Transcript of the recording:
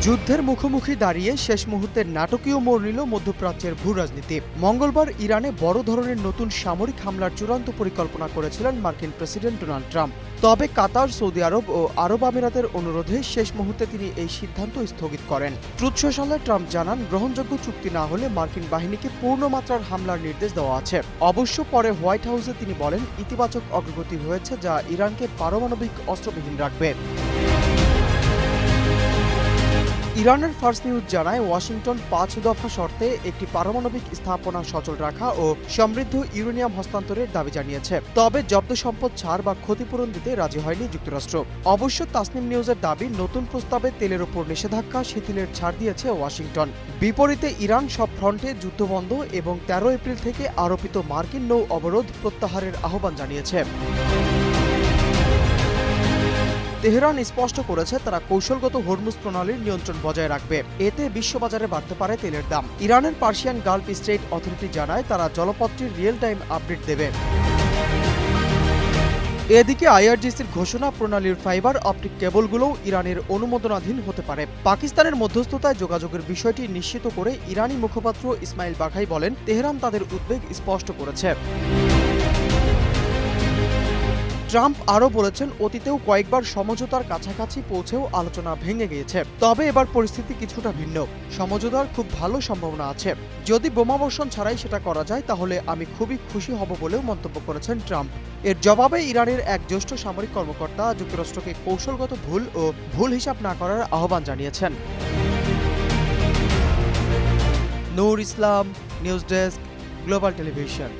যুদ্ধের মুখোমুখি দাঁড়িয়ে শেষ মুহূর্তের নাটকীয় মোড় নিল মধ্যপ্রাচ্যের ভূরাজনীতি। মঙ্গলবার ইরানে বড় ধরনের নতুন সামরিক হামলার চূড়ান্ত পরিকল্পনা করেছিলেন মার্কিন প্রেসিডেন্ট ডোনাল্ড ট্রাম্প। তবে কাতার, সৌদি আরব ও আরব আমিরাতের অনুরোধে শেষ মুহূর্তে তিনি এই সিদ্ধান্ত স্থগিত করেন। ট্রুথ সোশ্যালে ট্রাম্প জানান, গ্রহণযোগ্য চুক্তি না হলে মার্কিন বাহিনীকে পূর্ণমাত্রার হামলার নির্দেশ দেওয়া আছে। অবশ্য পরে হোয়াইট হাউসে তিনি বলেন, ইতিবাচক অগ্রগতি হয়েছে যা ইরানকে পারমাণবিক অস্ত্রবিহীন রাখবে। ইরানের ফার্স্ট নিউজ জানায়, ওয়াশিংটন ৫ দফা শর্তে একটি পারমাণবিক স্থাপনা সচল রাখা ও সমৃদ্ধ ইউরেনিয়াম হস্তান্তরের দাবি জানিয়েছে। তবে জব্দ সম্পদ ছাড় বা ক্ষতিপূরণ দিতে রাজি হয়নি যুক্তরাষ্ট্র। অবশ্য তাসনিম নিউজের দাবি, নতুন প্রস্তাবে তেলের উপর নিষেধাজ্ঞা শিথিলের ছাড় দিয়েছে ওয়াশিংটন। বিপরীতে ইরান সব ফ্রন্টে যুদ্ধবন্ধ এবং ১৩ এপ্রিল থেকে আরোপিত মার্কিন নৌ অবরোধ প্রত্যাহারের আহ্বান জানিয়েছে। তেহরান স্পষ্ট করেছে তারা কৌশলগত হরমুজ প্রণালীর নিয়ন্ত্রণ বজায় রাখবে। এতে বিশ্ববাজারে বাড়তে পারে তেলের দাম। ইরানের পার্সিয়ান গালফ স্টেট অথরিটি জানায়, তারা জলপথটির রিয়েল টাইম আপডেট দেবে। এদিকে আইআরজিসির ঘোষণা, প্রণালীর ফাইবার অপটিক কেবলগুলোও ইরানের অনুমোদনাধীন হতে পারে। পাকিস্তানের মধ্যস্থতায় যোগাযোগের বিষয়টি নিশ্চিত করে ইরানি মুখপাত্র ইসমাইল বাঘাই বলেন, তেহরান তাদের উদ্বেগ স্পষ্ট করেছে। ট্রাম্প আরও বলেছেন, অতীতেও কয়েকবার সমঝোতার কাছাকাছি পৌঁছেও আলোচনা ভেঙে গিয়েছে। তবে এবার পরিস্থিতি কিছুটা ভিন্ন। সমঝোতার খুব ভালো সম্ভাবনা আছে। যদি বোমাবর্ষণ ছাড়াই সেটা করা যায় তাহলে আমি খুবই খুশি হব বলেও মন্তব্য করেছেন ট্রাম্প। এর জবাবে ইরানের এক জ্যেষ্ঠ সামরিক কর্মকর্তা যুক্তরাষ্ট্রকে কৌশলগত ভুল হিসাব না করার আহ্বান জানিয়েছেন। নূর ইসলাম, নিউজ ডেস্ক, গ্লোবাল টেলিভিশন।